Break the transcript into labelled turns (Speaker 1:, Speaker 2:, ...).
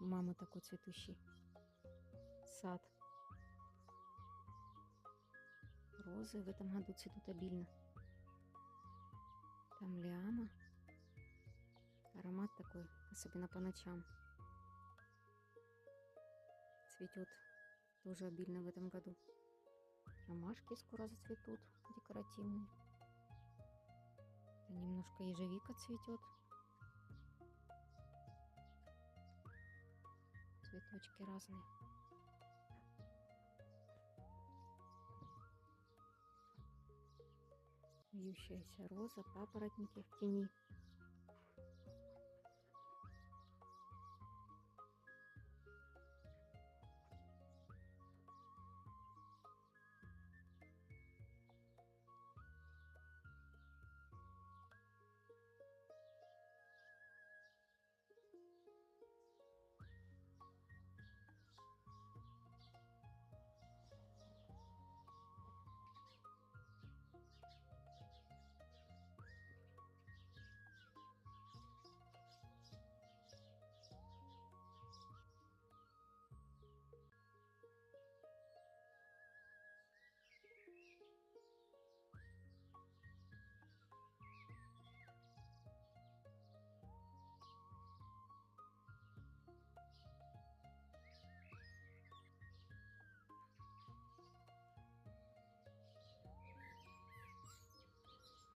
Speaker 1: У мамы такой цветущий сад. Розы в этом году цветут обильно. Там лиана. Аромат такой, особенно по ночам. Цветет тоже обильно в этом году. Ромашки скоро зацветут, декоративные. Это немножко ежевика цветет. Цветочки разные. Вьющаяся роза, папоротники в тени.